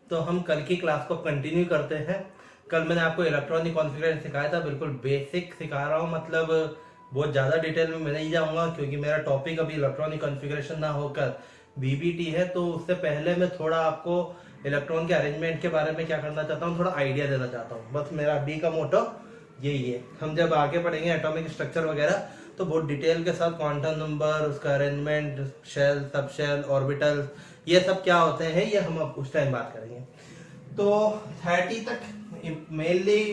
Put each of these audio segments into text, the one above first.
तो हम कल की क्लास को कंटिन्यू करते हैं। कल मैंने आपको इलेक्ट्रॉनिक कॉन्फ़िगरेशन सिखाया था, बिल्कुल बेसिक सिखा रहा हूँ, मतलब बहुत ज़्यादा डिटेल में मैं नहीं जाऊँगा क्योंकि मेरा टॉपिक अभी इलेक्ट्रॉनिक कॉन्फ़िगरेशन ना होकर बीबीटी है। तो उससे पहले मैं थोड़ा आपको इलेक्ट्रॉन के अरेंजमेंट के बारे में क्या करना चाहता हूँ, थोड़ा आइडिया देना चाहता हूँ। बस मेरा अभी का मोटो यही है। हम जब आगे पढ़ेंगे एटॉमिक स्ट्रक्चर वगैरह तो बहुत डिटेल के साथ क्वांटम नंबर, उसका arrangement, shell, subshell, orbital, ये सब क्या होते हैं ये हम अब उस टाइम बात करेंगे। तो 30 तक, मेनली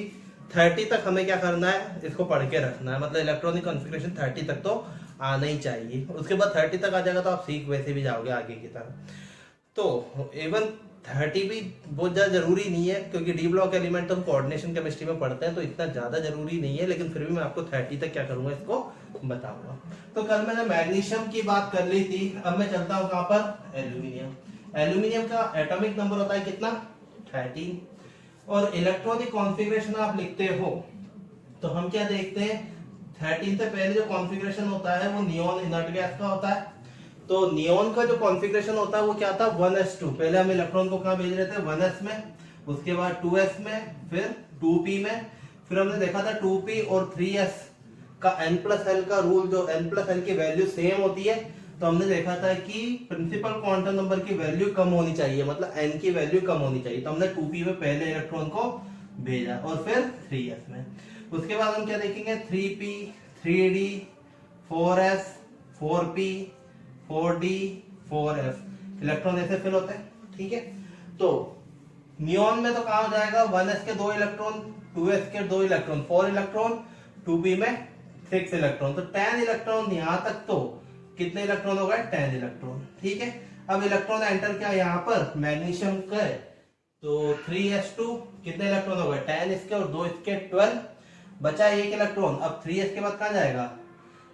30 तक हमें क्या करना है, इसको पढ़ के रखना है। मतलब इलेक्ट्रॉनिक कॉन्फ़िगरेशन 30 तक तो आना ही चाहिए। उसके बाद 30 तक आ जाएगा तो आप सीख वैसे भी जाओगे आगे की तरफ। तो इवन 30 भी बहुत ज़्यादा जरूरी नहीं है क्योंकि डी ब्लॉक एलिमेंट तो हम कोऑर्डिनेशन केमिस्ट्री में पढ़ते हैं, तो इतना ज़्यादा जरूरी नहीं है। लेकिन फिर भी मैं आपको 30 तक क्या करूंगा इसको बताऊंगा। तो कल मैंने मैग्नीशियम की बात कर ली थी, अब मैं चलता हूँ कहाँ पर, एल्यूमिनियम। एल्यूमिनियम का एटॉमिक नंबर होता है कितना, 13। और इलेक्ट्रॉनिक कॉन्फ़िगरेशन आप लिखते हो तो हम क्या देखते हैं, 13 से पहले जो कॉन्फ़िगरेशन होता है वो नियॉन इनर्ट गैस का होता है। तो नियॉन का जो कॉन्फ़िगरेशन होता है वो क्या था, 1s2। पहले हम इलेक्ट्रॉन को कहाँ भेज रहे थे, 1s में, उसके बाद 2s में, फिर 2p में। फिर हमने देखा था 2p और 3s का n+l का रूल, जो n+l की वैल्यू सेम होती है, तो हमने देखा था कि प्रिंसिपल क्वांटम नंबर की वैल्यू कम होनी चाहिए, मतलब n की वैल्यू कम होनी चाहिए। तो हमने 2p में पहले इलेक्ट्रॉन को भेजा और फिर 3s में। उसके बाद हम क्या देखेंगे, 3p, 3d, 4s, 4p, 4d, 4f electron ऐसे फिल होते हैं। ठीक है, तो नियॉन में तो कहा हो जाएगा, 1s के 2 इलेक्ट्रॉन, 2s के 2 इलेक्ट्रॉन, 4 इलेक्ट्रॉन, 2p में 6 इलेक्ट्रॉन, तो 10 इलेक्ट्रॉन। यहां तक तो कितने इलेक्ट्रॉन हो गए, 10 इलेक्ट्रॉन। ठीक है, अब इलेक्ट्रॉन एंटर किया यहाँ पर मैग्नीशियम का, तो 3s2 कितने इलेक्ट्रॉन हो गए, 10 इसके और 2 इसके, 12, बचा 1 इलेक्ट्रॉन। अब 3s के बाद कहाँ जाएगा,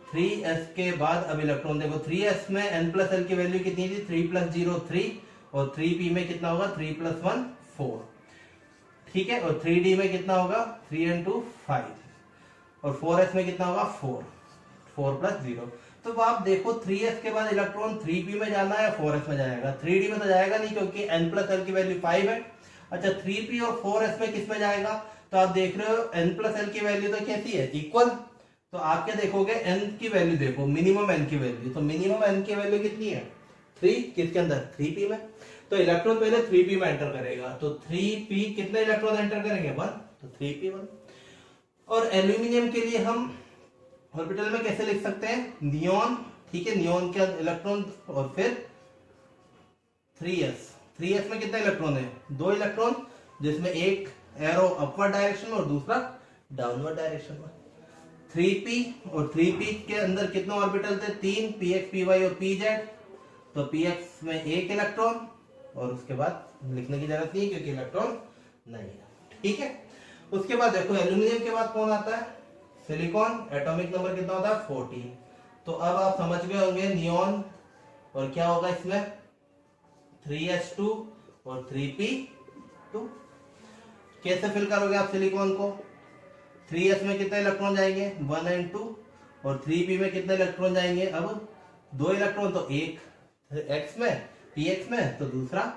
3s के बाद अब इलेक्ट्रॉन देखो, 3s में n+l की वैल्यू कितनी थी, 3 + 0 3, और 3p में कितना होगा, 3 + 1 4। ठीक है, और 3d में कितना होगा, 3 × 2 5, और 4s में कितना होगा, 4, 4 + 0। तो आप देखो 3s के बाद इलेक्ट्रॉन 3p में जाना है या 4s में जाएगा, 3d में तो जाएगा नहीं क्योंकि n+l की वैल्यू 5 है। अच्छा, 3p और 4s में किस में जाएगा, तो आप देख रहे हो n+l की वैल्यू तो कैसी है, इक्वल। तो आप क्या देखोगे, n की वैल्यू देखो, मिनिमम n की वैल्यू, तो मिनिमम n की वैल्यू कितनी है, 3, किसके अंदर, 3p में। तो इलेक्ट्रॉन पहले 3p में एंटर करेगा, तो 3p कितने इलेक्ट्रॉन एंटर करेंगे, 1, तो 3p1। और एल्यूमिनियम के लिए हम ऑर्बिटल में कैसे लिख सकते हैं, नियॉन। ठीक है, नियॉन के इलेक्ट्रॉन, और फिर 3s, 3s में कितने इलेक्ट्रॉन है, 2 इलेक्ट्रॉन, जिसमें एक एरो अपवर्ड डायरेक्शन में और दूसरा डाउनवर्ड डायरेक्शन में। 3p और 3p के अंदर कितने ऑर्बिटल थे, 3, px, py और pz। तो px में 1 इलेक्ट्रॉन, और उसके बाद लिखने की जरूरत नहीं क्योंकि इलेक्ट्रॉन नहीं है। ठीक है, उसके बाद देखो एल्यूमिनियम के बाद कौन आता है, सिलिकॉन। एटॉमिक नंबर कितना होता है, 14। तो अब आप समझ गए होंगे नियॉन, और क्या होगा इसमें, 3s2 और 3p2। कैसे फिल करोगे आप सिलिकॉन को, 3s में कितने इलेक्ट्रॉन जाएंगे, 1 और 2, और 3p में कितने इलेक्ट्रॉन जाएंगे, अब 2 इलेक्ट्रॉन, तो एक x में, px में, तो दूसरा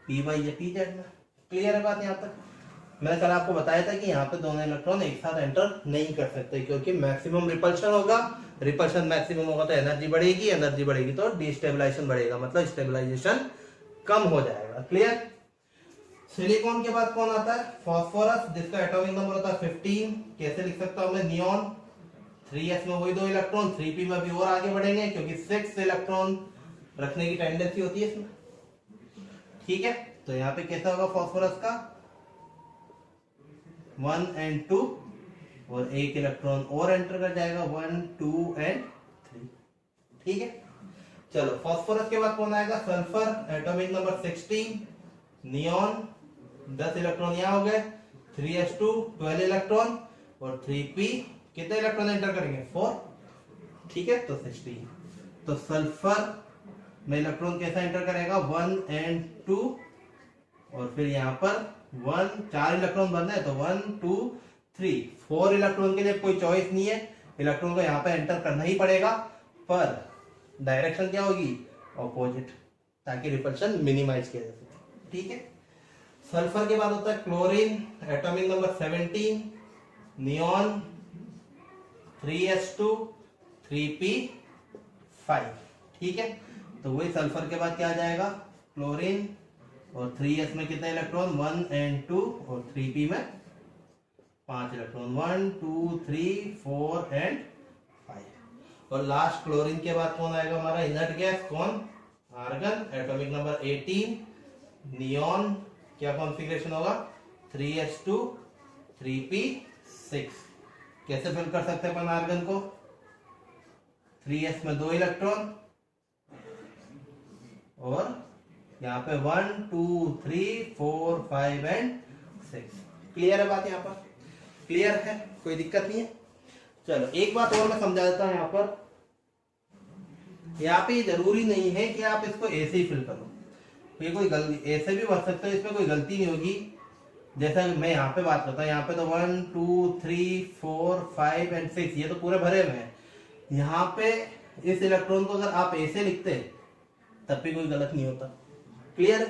py या pz में। क्लियर है बात यहाँ तक। मैंने कल आपको बताया था कि यहाँ पे दोनों इलेक्ट्रॉन एक साथ एंटर नहीं कर सकते क्योंकि मैक्सिमम रिपल्शन होगा। रिपल्शन मैक्सिमम होगा तो एनर्जी बढ़ेगी, एनर्जी बढ़ेगी तो डिस्टेबलाइजेशन बढ़ेगा, मतलब स्टेबलाइजेशन कम हो जाएगा। क्लियर। सिलिकॉन के बाद कौन आता है, फास्फोरस, जिसका एटॉमिक नंबर होता है 15। कैसे लिख सकता हूं मैं, नियॉन, 3s में वही 2 इलेक्ट्रॉन, 3p में भी और आगे बढ़ेंगे क्योंकि 6 इलेक्ट्रॉन रखने की टेंडेंसी होती है इसमें। ठीक है, तो यहाँ पे कैसा होगा फास्फोरस का, 1 और 2, और 1 इलेक्ट्रॉन और एंटर कर जाएगा, 1, 2 और 3। ठीक है, चलो फास्फोरस के बाद कौन आएगा, sulphur, atomic number 16। Neon, 10 electron यहाँ हो गए, 3s2 12 इलेक्ट्रॉन, और 3p कितने इलेक्ट्रॉन एंटर करेंगे, 4। ठीक है, तो 16। तो सल्फर में इलेक्ट्रॉन कैसा एंटर करेगा, 1 और 2, और फिर यहाँ पर 1, 4 इलेक्ट्रॉन बनना है तो 1, 2, 3, 4 इलेक्ट्रॉन के लिए कोई चॉइस नहीं है, इलेक्ट्रॉन को यहाँ पे एंटर करना ही पड़ेगा, पर डायरेक्शन क्या होगी, ऑपोजिट, ताकि रिपल्शन मिनिमाइज किया जा सके। ठीक है, सल्फर के बाद होता है chlorine, atomic number 17, neon 3s2 3p5। ठीक है, तो वही सल्फर के बाद क्या आ जाएगा, क्लोरीन, और 3s में कितने इलेक्ट्रॉन, 1 and 2, और 3p में 5 इलेक्ट्रॉन, 1 2 3 4 and 5। और लास्ट क्लोरीन के बाद कौन आएगा हमारा इनर्ट गैस, कौन, आर्गन, एटॉमिक नंबर 18, नियॉन, क्या कॉन्फ़िगरेशन होगा, 3s2 3p6। कैसे फिल कर सकते हैं अपन आर्गन को, 3s में 2 इलेक्ट्रॉन, और यहाँ पे 1 2 3 4 5 and 6। क्लियर है बात, यहाँ पर क्लियर है, कोई दिक्कत नहीं है। चलो एक बात और मैं समझा देता हूँ। यहाँ पे जरूरी नहीं है कि आप इसको ऐसे ही फिल करो, ये कोई गलती, ऐसे भी भर सकते हो, इसमें कोई गलती नहीं होगी। जैसा मैं यहाँ पे बात करता हूँ, यहाँ पे तो 1 2 3 4 5 and 6 ये तो पूरे भरे हुए हैं। यहाँ पे इस इलेक्ट्रॉन को अगर आप ऐसे लिखते तब भी कोई गलत नहीं होता। क्लियर,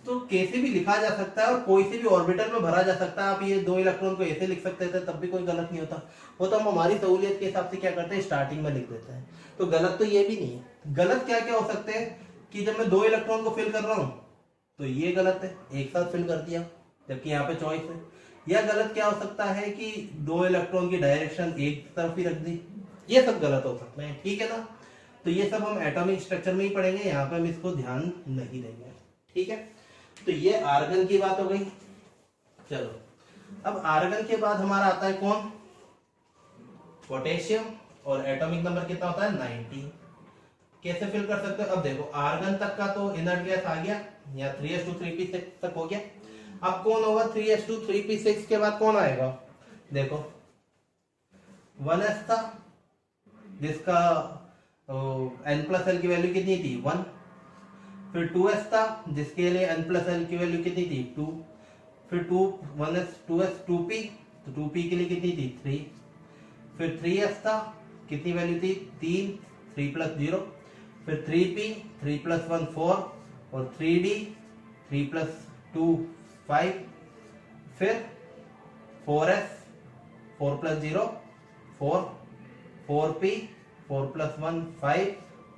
तो कैसे भी लिखा जा सकता है और कोई से भी ऑर्बिटल में भरा जा सकता है। आप ये 2 इलेक्ट्रॉन को ऐसे लिख सकते थे तब भी कोई गलत नहीं होता। वो तो हम हमारी सहूलियत के हिसाब से क्या करते हैं, स्टार्टिंग में लिख देते हैं, तो गलत तो ये भी नहीं है। गलत क्या क्या हो सकते हैं कि जब मैं 2 इलेक्ट्रॉन को फिल कर रहा हूं तो ये गलत है, एक साथ फिल कर दिया, जबकि यहाँ पे चॉइस है। या गलत क्या हो सकता है कि 2 इलेक्ट्रॉन की डायरेक्शन एक तरफ ही रख दी, ये सब गलत हो सकता है। ठीक है ना, तो ये सब हम एटॉमिक स्ट्रक्चर में ही पढ़ेंगे, यहाँ पे हम इसको ध्यान नहीं देंगे। ठीक है, तो ये आर्गन की बात हो गई। चलो अब आर्गन के बाद हमारा आता है कौन, पोटेशियम, और एटॉमिक नंबर कितना होता है 19। कैसे फिल कर सकते हो, अब देखो आर्गन तक का तो इनर्ट गैस आ गया, या 3s2 3p6 तक हो गया। अब कौन होगा 3s2 3p6 के बाद कौन आएगा, देखो 1s था जिसका n+l की वैल्यू कितनी थी 1, फिर 2s था जिसके लिए n+l की वैल्यू कितनी थी 2, फिर 1s 2s 2p, तो 2p के लिए कितनी थी 3, फिर 3s था कितनी वैल्यू थी 3, 3 + 0, फिर 3p 3 + 1 4, और 3d 3 + 2 5, फिर 4s 4 + 0 4, 4p 4 + 1 5,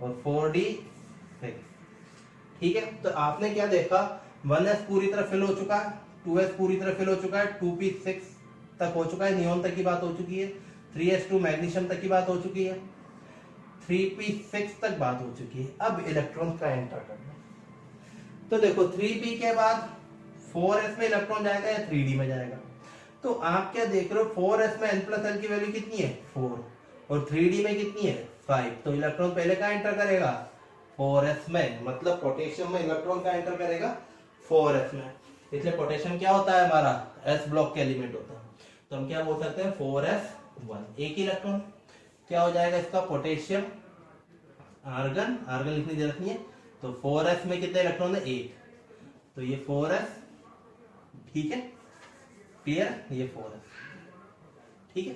और 4d 6। ठीक है, तो आपने क्या देखा, 1s पूरी तरह फिल हो चुका है, 2s पूरी तरह फिल हो चुका है, 2p 6 तक हो चुका है, नियॉन तक की बात हो चुकी है, 3s2 मैग्नीशियम तक की बात हो चुकी है, 3p 6 तक बात हो चुकी है। अब इलेक्ट्रॉन का एंटर करना, तो देखो 3p के बाद 4s में इलेक्ट्रॉन जाएगा या 3d में जाएगा, तो आप क्या देख रहे हो 4s में n+l की वैल्यू कितनी है 4, और 3d में कितनी है 5, तो इलेक्ट्रॉन पहले कहाँ एंटर करेगा 4s में, मतलब पोटेशियम में इलेक्ट्रॉन का एंटर करेगा 4s में। इसलिए पोटेशियम क्या होता है हमारा s ब्लॉक के एलिमेंट होता है, तो हम क्या बोल सकते हैं 4s1, एक इलेक्ट्रॉन क्या हो जाएगा इसका पोटेशियम, आर्गन, आर्गन लिखने की जरूरत नहीं है, तो 4s में कितने इलेक्ट्रॉन है 1, तो ये 4s। ठीक है, क्लियर, ये 4s। ठीक है,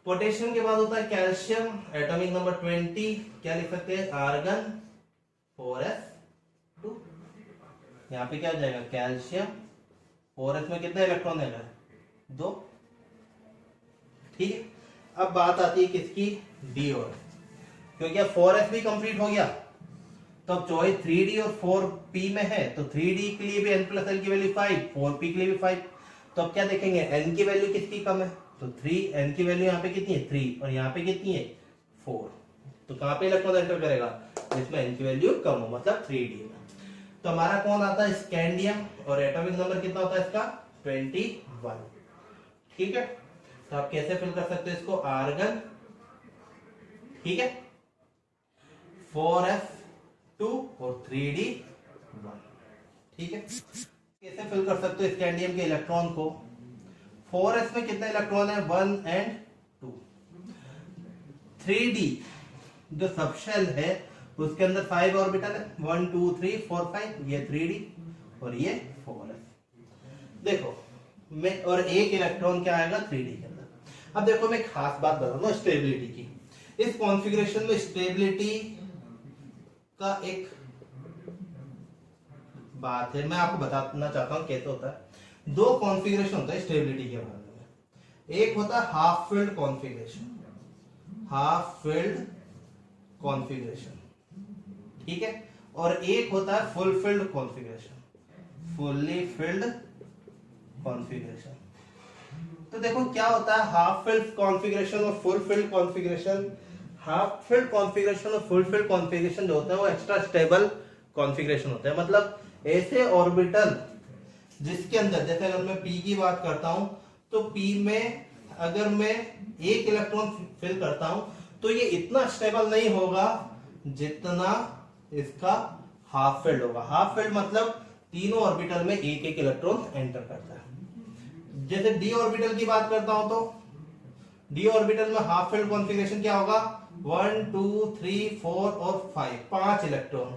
पोटेशियम के बाद होता है कैल्शियम, एटॉमिक नंबर 20, क्या लिख सकते हैं आर्गन 4s2, यहाँ पे क्या हो जाएगा कैल्शियम, 4s में कितने इलेक्ट्रॉन है 2। ठीक है, अब बात आती है किसकी, डी और, क्योंकि अब 4s भी कंप्लीट हो गया, तो अब चॉइस 3d और 4p में है, तो 3d के लिए भी n+l की वैल्यू 5, 4p के लिए भी 5, तो अब क्या देखेंगे n की वैल्यू किसकी कम है, तो 3, n की वैल्यू यहाँ पे कितनी है 3, और यहाँ पे कितनी है 4, तो कहाँ पे इलेक्ट्रॉन एंटर करेगा जिसमें n की वैल्यू कम हो, मतलब 3d में। तो हमारा कौन आता है स्कैंडियम, और एटॉमिक नंबर कितना होता है इसका 21। ठीक है, तो आप कैसे फिल कर सकते हैं इसको आर्गन, ठीक है 4s2 और 3d1। ठीक है, कैसे फिल कर सकते हो स्कैंडियम के इलेक्ट्रॉन को, 4s में कितने इलेक्ट्रॉन है 1 and 2, 3d जो सबशेल है उसके अंदर 5 ऑर्बिटल है, 1 2 3 4 5, ये 3d और ये 4s। देखो मैं, और एक इलेक्ट्रॉन क्या आएगा 3d के अंदर। अब देखो मैं खास बात बता रहा हूं स्टेबिलिटी की, इस कॉन्फ़िगरेशन में स्टेबिलिटी का एक बात है, मैं आपको बताना चाहता हूँ कैसे होता है। दो कॉन्फ़िगरेशन होता है स्टेबिलिटी के बारे में। एक होता है half filled configuration, half filled configuration, ठीक है, और एक होता है full field configuration, fully filled configuration. तो देखो क्या होता है हाफ फिल्ड कॉन्फ़िगरेशन और full field configuration. Half filled configuration और फुल फिल्ड कॉन्फ़िगरेशन जो होता है वो एक्स्ट्रा स्टेबल कॉन्फ़िगरेशन होता है। मतलब ऐसे ऑर्बिटल जिसके अंदर, जैसे अगर मैं p की बात करता हूं तो p में अगर मैं एक इलेक्ट्रॉन फिल करता हूं तो ये इतना स्टेबल नहीं होगा जितना इसका हाफ फिल्ड होगा। हाफ फिल्ड मतलब तीनों ऑर्बिटल में एक एक इलेक्ट्रॉन एंटर करता है। जैसे d ऑर्बिटल की बात करता हूं तो d ऑर्बिटल में हाफ फिल्ड कॉन्फ़िगरेशन क्या होगा, 1 2 3 4 और 5, 5 इलेक्ट्रॉन,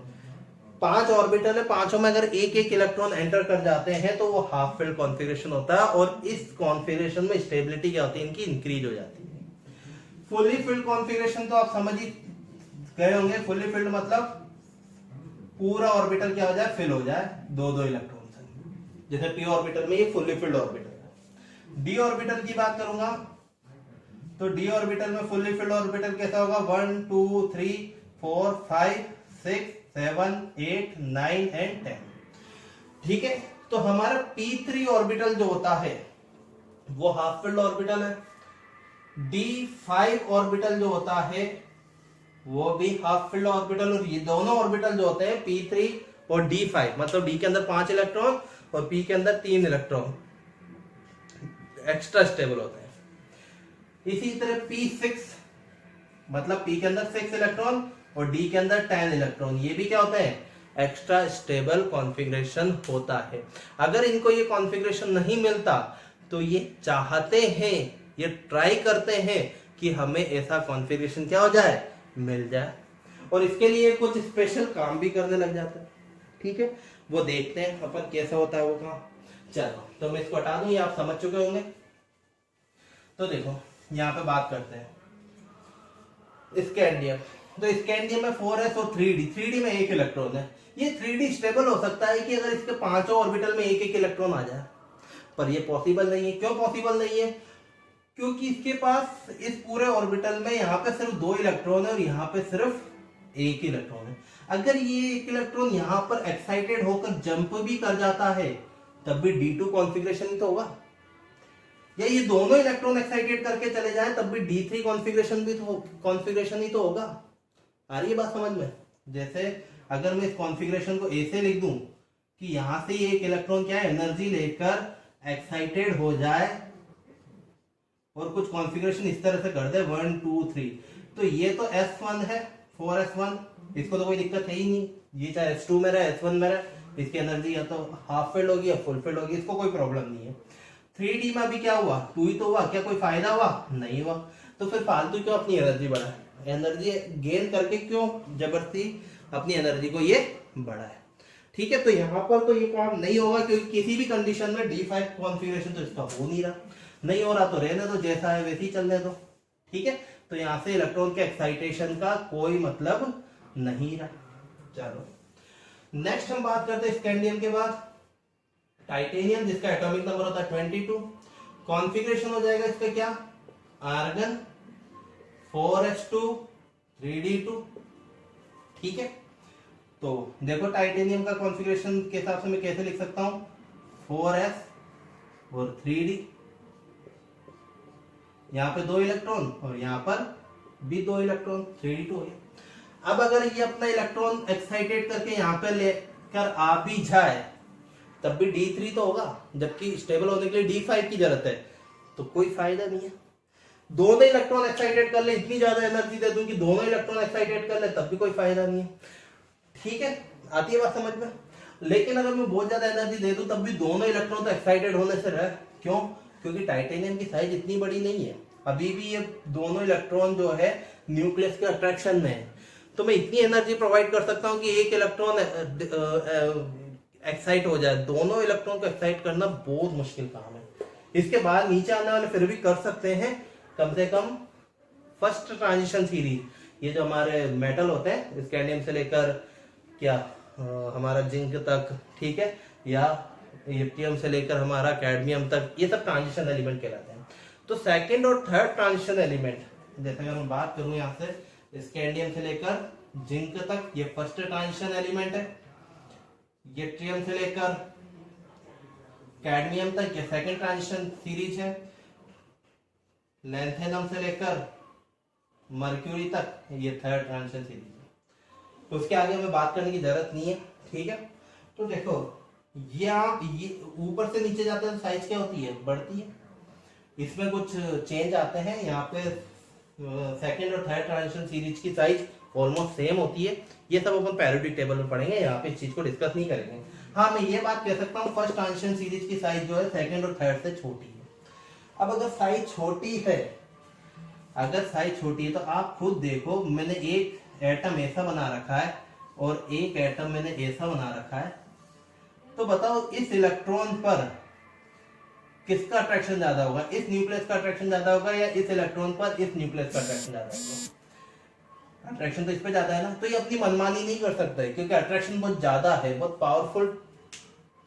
5 ऑर्बिटल है, पांचों में अगर एक एक इलेक्ट्रॉन एंटर कर जाते हैं तो वो हाफ फिल्ड कॉन्फ़िगरेशन होता है। और इस कॉन्फ़िगरेशन में स्टेबिलिटी क्या होती है, इनकी इंक्रीज हो जाती है। फुली फिल्ड कॉन्फ़िगरेशन तो आप समझ ही गए होंगे। फुली फिल्ड मतलब पूरा ऑर्बिटल क्या हो जाए, फिल हो जाए दो दो इलेक्ट्रॉन से। जैसे p ऑर्बिटल में ये फुली फिल्ड ऑर्बिटल है। d ऑर्बिटल की बात करूंगा तो d ऑर्बिटल में फुली फिल्ड ऑर्बिटल कैसा होगा, 1 2 3 4 5 6 7 8 9 एंड 10, ठीक है। तो हमारा p3 ऑर्बिटल जो होता है वो हाफ फिल्ड ऑर्बिटल है। d5 ऑर्बिटल जो होता है वो भी हाफ फिल्ड ऑर्बिटल। और ये दोनों ऑर्बिटल जो होते हैं p3 और d5, मतलब d के अंदर 5 इलेक्ट्रॉन और p के अंदर 3 इलेक्ट्रॉन एक्स्ट्रा स्टेबल होते हैं। इसी तरह p6 मतलब p के अंदर 6 इलेक्ट्रॉन और d के अंदर 10 इलेक्ट्रॉन, ये भी क्या होते हैं, एक्स्ट्रा स्टेबल कॉन्फ़िगरेशन होता है। अगर इनको ये कॉन्फ़िगरेशन नहीं मिलता तो ये चाहते हैं, ये ट्राई करते हैं कि हमें ऐसा कॉन्फ़िगरेशन क्या हो जाए, मिल जाए, और इसके लिए कुछ स्पेशल काम भी करने लग जाते हैं, ठीक है। वो देखते हैं अपन कैसे होता है वो काम। चलो तो मैं इसको हटा दूं, ये आप समझ चुके होंगे। तो देखो यहाँ पे बात करते हैं स्कैंडियम। तो स्कैंडियम में 4s और 3d में एक इलेक्ट्रॉन है। ये 3d स्टेबल हो सकता है कि अगर इसके पांचों ऑर्बिटल में एक एक इलेक्ट्रॉन आ जाए, पर ये पॉसिबल नहीं है। क्यों पॉसिबल नहीं है, क्योंकि इसके पास इस पूरे ऑर्बिटल में यहाँ पे सिर्फ 2 इलेक्ट्रॉन है और यहाँ पे सिर्फ एक इलेक्ट्रॉन है। अगर ये एक इलेक्ट्रॉन यहाँ पर एक्साइटेड होकर जंप भी कर जाता है तब भी d2 कॉन्फ़िगरेशन ही तो होगा, या ये दोनों इलेक्ट्रॉन एक्साइटेड करके चले जाए तब भी d3 कॉन्फ़िगरेशन भी तो कॉन्फ़िगरेशन ही तो होगा। आ रही है बात समझ में। जैसे अगर मैं इस कॉन्फ़िगरेशन को ऐसे लिख दूं कि यहां से एक इलेक्ट्रॉन क्या है, एनर्जी लेकर एक्साइटेड हो जाए और कुछ कॉन्फ़िगरेशन इस तरह से कर दे 1 2 3, तो ये तो s1 है, 4s1, इसको तो कोई दिक्कत है ही नहीं। ये चाहे s2 में रहे s1 में रहे, इसकी एनर्जी या तो हाफ फिल्ड होगी या फुल फिल्ड होगी, इसको कोई प्रॉब्लम नहीं है। 3d में अभी क्या हुआ, 2 ही तो हुआ, क्या कोई फायदा हुआ, नहीं हुआ। तो फिर फालतू क्यों अपनी एनर्जी बढ़ाए, एनर्जी गेन करके क्यों जबरदस्ती अपनी एनर्जी को ये बढ़ाए, ठीक है। तो यहाँ पर तो ये काम नहीं होगा क्योंकि किसी भी कंडीशन में d5 कॉन्फ़िगरेशन तो इसका हो नहीं रहा, नहीं हो रहा तो रहने दो, जैसा है वैसे ही चलने दो, ठीक है। तो यहाँ से इलेक्ट्रॉन के एक्साइटेशन का कोई मतलब नहीं रहा। चलो नेक्स्ट हम बात करते हैं स्कैंडियम के बाद टाइटेनियम, जिसका एटॉमिक नंबर होता है 22। कॉन्फ़िगरेशन हो जाएगा इसका क्या, आर्गन 4s2 3d2, ठीक है। तो देखो टाइटेनियम का कॉन्फ़िगरेशन के हिसाब से मैं कैसे लिख सकता हूं, 4s और 3d, यहाँ पे 2 इलेक्ट्रॉन और यहाँ पर भी 2 इलेक्ट्रॉन, 3d2 हो गया। अब अगर ये अपना इलेक्ट्रॉन एक्साइटेड करके यहाँ पे लेकर आ भी जाए तब भी d3 तो होगा, जबकि स्टेबल होने के लिए d5 की जरूरत है, तो कोई फायदा नहीं है। दोनों इलेक्ट्रॉन एक्साइटेड कर ले, इतनी ज्यादा एनर्जी दे दूं कि दोनों इलेक्ट्रॉन एक्साइटेड कर ले, तब भी कोई फायदा नहीं है, ठीक है। आती है बात समझ में। लेकिन अगर मैं बहुत ज्यादा एनर्जी दे दूं तब भी दोनों इलेक्ट्रॉन तो एक्साइटेड होने से रहे, क्यों, क्योंकि टाइटेनियम की साइज इतनी बड़ी नहीं है, अभी भी ये दोनों इलेक्ट्रॉन जो है न्यूक्लियस के अट्रैक्शन में है। तो मैं इतनी एनर्जी प्रोवाइड कर सकता हूं कि एक इलेक्ट्रॉन एक्साइट हो जाए, दोनों इलेक्ट्रॉन को एक्साइट करना बहुत मुश्किल काम है। इसके बाद नीचे आने वाले फिर भी कर सकते हैं, कम से कम फर्स्ट ट्रांजिशन सीरीज, ये जो हमारे मेटल होते हैं स्कैंडियम से लेकर क्या हमारा जिंक तक, ठीक है, या एप्टियम से लेकर हमारा कैडमियम तक, ये सब ट्रांजिशन एलिमेंट कहलाते हैं। तो सेकंड और थर्ड ट्रांजिशन एलिमेंट, जैसे अगर मैं बात करूं यहाँ से स्कैंडियम से लेकर जिंक तक, ये फर्स्ट ट्रांजिशन एलिमेंट है। यट्रियम से लेकर कैडमियम तक ये सेकंड ट्रांजिशन सीरीज है। लैंथेनम से लेकर मर्क्यूरी तक ये थर्ड ट्रांजिशन सीरीज है। तो उसके आगे हमें बात करने की जरूरत नहीं है, ठीक है। तो देखो ये आप ये ऊपर से नीचे जाते हैं तो साइज क्या होती है, बढ़ती है। इसमें कुछ चेंज आते हैं। यहाँ पे सेकंड और थर्ड ट्रांजिशन सीरीज की साइज ऑलमोस्ट सेम होती है। ये सब अपन पैरियोडिक टेबल में पढ़ेंगे, यहाँ पे इस चीज को डिस्कस नहीं करेंगे। हाँ, मैं ये बात कह सकता हूँ फर्स्ट ट्रांजिशन सीरीज की साइज जो है सेकंड और थर्ड से छोटी है। अब अगर साइज छोटी है, तो आप खुद देखो, मैंने एक एटम ऐसा बना रखा है और एक एटम मैंने ऐसा बना रखा है, तो बताओ इस इलेक्ट्रॉन पर किसका अट्रैक्शन ज्यादा होगा, इस न्यूक्लियस का अट्रैक्शन ज्यादा होगा या इस इलेक्ट्रॉन पर इस न्यूक्लियस का अट्रैक्शन ज्यादा होगा? अट्रैक्शन तो इस पे ज्यादा है ना। तो ये अपनी मनमानी नहीं कर सकता है, क्योंकि अट्रैक्शन बहुत ज्यादा है, बहुत पावरफुल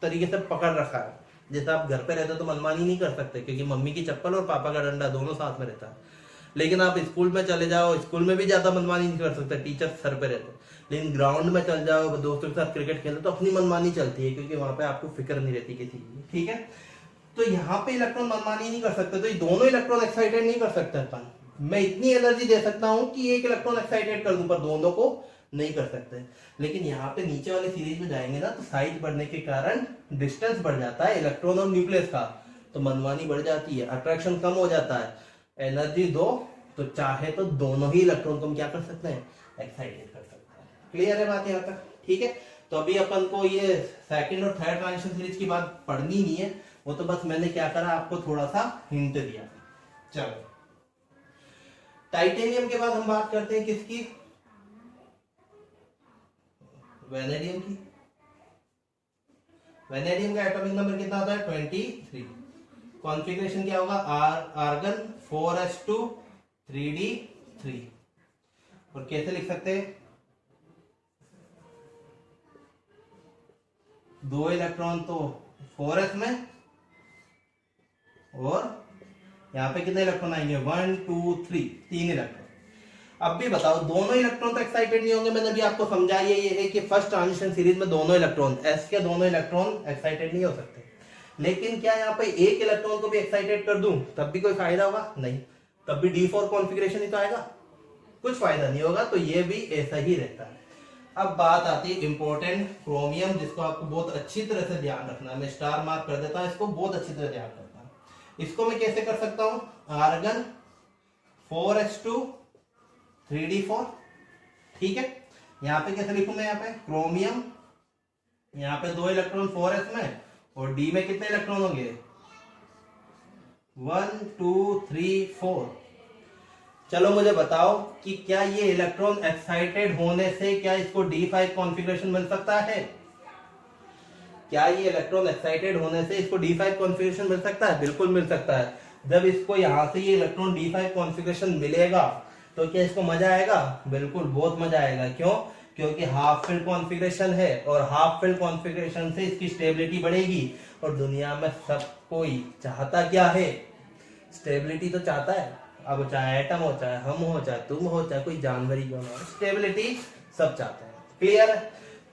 तरीके से पकड़ रखा है। जैसे आप घर पे रहते हो तो मनमानी नहीं कर सकते, क्योंकि मम्मी की चप्पल और पापा का डंडा दोनों साथ में रहता है। लेकिन आप स्कूल में चले जाओ, स्कूल में भी ज्यादा मनमानी नहीं कर सकते, टीचर सर पे रहते। लेकिन ग्राउंड में चल जाओ, दोस्तों के साथ क्रिकेट खेलो, तो अपनी मनमानी चलती है, क्योंकि वहां पे आपको फिक्र नहीं रहती किसी की, ठीक है। तो यहाँ पे इलेक्ट्रॉन मनमानी नहीं कर सकते, तो ये दोनों इलेक्ट्रॉन एक्साइटेड नहीं कर सकते अपन। मैं इतनी एनर्जी दे सकता हूँ कि एक इलेक्ट्रॉन एक्साइटेड कर दूं, पर दोनों को नहीं कर सकते। लेकिन यहाँ पे नीचे वाले सीरीज में जाएंगे ना, तो साइज बढ़ने के कारण डिस्टेंस बढ़ जाता है इलेक्ट्रॉन और न्यूक्लियस का, तो मनमानी बढ़ जाती है, अट्रैक्शन कम हो जाता है। एनर्जी दो तो चाहे तो दोनों ही इलेक्ट्रॉन को हम क्या कर सकते हैं, एक्साइटेड कर सकते हैं। क्लियर है बात यहाँ तक, ठीक है। तो अभी अपन को ये सेकंड और थर्ड ट्रांजिशन सीरीज की बात पढ़नी नहीं है, वो तो बस मैंने क्या करा, आपको थोड़ा सा हिंट दिया। चलो, टाइटेनियम के बाद हम बात करते हैं किसकी, वेनेडियम की। वेनेडियम का एटॉमिक नंबर कितना होता है, 23। कॉन्फ़िगरेशन क्या होगा, आर्गन 4s2 3d3। और कैसे लिख सकते हैं, 2 इलेक्ट्रॉन तो 4s में, और यहाँ पे कितने इलेक्ट्रॉन आएंगे, 1 2 3, 3 इलेक्ट्रॉन। अब भी बताओ, दोनों इलेक्ट्रॉन तो एक्साइटेड नहीं होंगे। मैंने भी आपको समझाया ये है कि फर्स्ट ट्रांजिशन सीरीज में दोनों इलेक्ट्रॉन, s के दोनों इलेक्ट्रॉन एक्साइटेड नहीं हो सकते। लेकिन क्या यहाँ पे एक इलेक्ट्रॉन को भी एक्साइटेड कर दूं तब भी कोई फायदा होगा, नहीं, तब भी d4 कॉन्फ़िगरेशन ही तो आएगा, कुछ फायदा नहीं होगा। तो ये भी ऐसा ही रहता है। अब बात आती है इंपॉर्टेंट क्रोमियम, जिसको आपको बहुत अच्छी तरह से ध्यान रखना है। मैं स्टार मार्क कर देता हूं, इसको बहुत अच्छी तरह ध्यान रखना है। इसको मैं कैसे कर सकता हूं, आर्गन 4s2 3d4, ठीक है। यहाँ पे कैसे लिखूं मैं, यहाँ पे क्रोमियम, यहाँ पे 2 इलेक्ट्रॉन 4s में, और d में कितने इलेक्ट्रॉन होंगे, 1 2 3 4। चलो मुझे बताओ कि क्या ये इलेक्ट्रॉन एक्साइटेड होने से क्या इसको d5 कॉन्फ़िगरेशन मिल सकता है? क्या ये इलेक्ट्रॉन एक्साइटेड होने से इसको d5 कॉन्फ़िगरेशन मिल सकता है? बिल्कुल मिल सकता है। जब इसको यहां से ये इलेक्ट्रॉन d5 कॉन्फ़िगरेशन मिलेगा तो क्या इसको मजा आएगा? बिल्कुल, बहुत मजा आएगा। क्यों? क्योंकि हाफ फिल्ड कॉन्फ़िगरेशन है, और हाफ फिल्ड कॉन्फ़िगरेशन से इसकी स्टेबिलिटी बढ़ेगी। और दुनिया में सब कोई चाहता क्या है? स्टेबिलिटी तो चाहता है। अब चाहे एटम हो, चाहे हम हो, चाहे तुम हो, चाहे कोई जानवर ही क्यों ना हो, स्टेबिलिटी सब चाहते हैं। क्लियर है?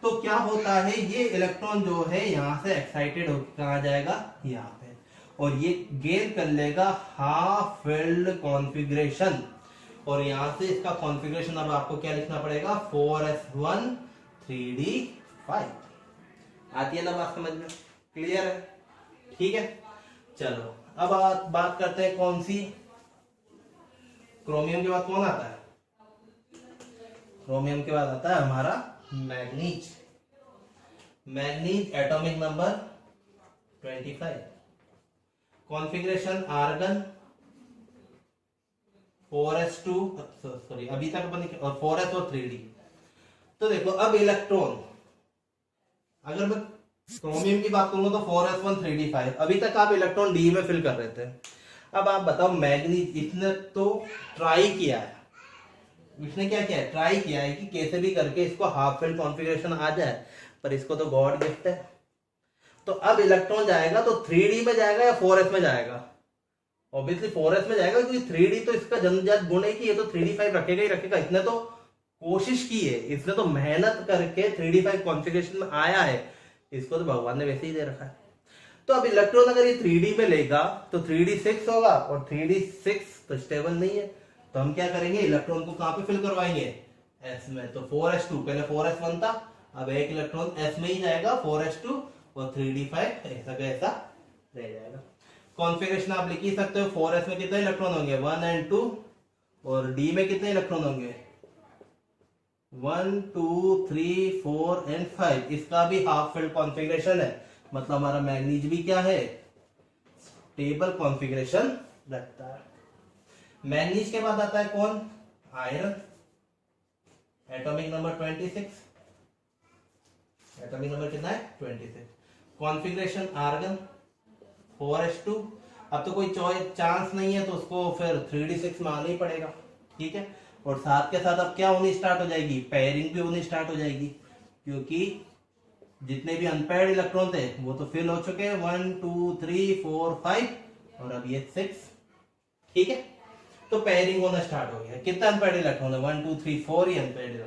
तो क्या होता है, ये इलेक्ट्रॉन जो है यहां से एक्साइटेड होकर कहाँ जाएगा, यहाँ पे, और ये गेन कर लेगा हाफ फिल्ड कॉन्फ़िगरेशन। और यहां से इसका कॉन्फ़िगरेशन अब आपको क्या लिखना पड़ेगा, 4s1 3d5। आती है ना बात समझ में? क्लियर है? ठीक है, चलो अब बात करते हैं कौन सी, क्रोमियम के बाद कौन आता है? क्रोमियम के बाद आता है हमारा manganese. Manganese atomic number 25, configuration argon 4s2, sorry अभी तक अपन, और 4s और 3d। तो देखो अब इलेक्ट्रॉन, अगर मैं क्रोमियम की बात करूंगा तो 4s1 3d5, अभी तक आप इलेक्ट्रॉन डी में फिल कर रहे थे। अब आप बताओ, मैग्नीज इसने तो ट्राई किया है, इसने क्या किया है, ट्राई किया है कि कैसे भी करके इसको हाफ फिल्ड कॉन्फ़िगरेशन आ जाए, पर इसको तो गॉड गिफ्ट है। तो अब इलेक्ट्रॉन जाएगा तो 3D में जाएगा या 4s में जाएगा? ऑब्वियसली 4s में जाएगा, क्योंकि 3D तो इसका जन्मजात गुण है कि ये तो 3D5 रखेगा ही रखेगा। इसने तो कोशिश की है, इसने तो मेहनत करके 3D5 कॉन्फ़िगरेशन में आया है, इसको तो भगवान ने वैसे ही दे रखा है। तो अब इलेक्ट्रॉन अगर ये 3D में लेगा तो 3D6 होगा, और 3D6 तो स्टेबल नहीं है, तो हम क्या करेंगे, इलेक्ट्रॉन को कहां पे फिल करवाएंगे, s में। तो 4s2, पहले 4s1 था, अब एक इलेक्ट्रॉन s में ही जाएगा 4s2, और 3D5 ऐसा का ऐसा रह जाएगा। कॉन्फ़िगरेशन आप लिख ही सकते हो, 4s में कितने इलेक्ट्रॉन होंगे, 1 और 2, और d में कितने इलेक्ट्रॉन होंगे, 1 2 3 4 और 5। इसका भी हाफ फिल्ड कॉन्फ़िगरेशन है, मतलब हमारा मैग्नीज भी क्या है, स्टेबल कॉन्फ़िगरेशन रखता है। मैग्नीज के बाद आता है कौन, iron, atomic number 26, atomic number कितना है 26। Configuration argon 4s2। अब तो कोई चांस नहीं है, तो उसको फिर 3d6 में आना ही पड़ेगा, ठीक है। और साथ के साथ अब क्या होनी स्टार्ट हो जाएगी, पेयरिंग भी होनी स्टार्ट हो जाएगी, क्योंकि जितने भी अनपेयर्ड इलेक्ट्रॉन थे वो तो फिल हो चुके हैं, 1 2 3 4 5, और अब ये 6, ठीक है। तो पेयरिंग होना स्टार्ट हो गया। कितना अनपेयर्ड इलेक्ट्रॉन है, 1 2 3 4 ही अनपेयर्ड इलेक्ट्रॉन।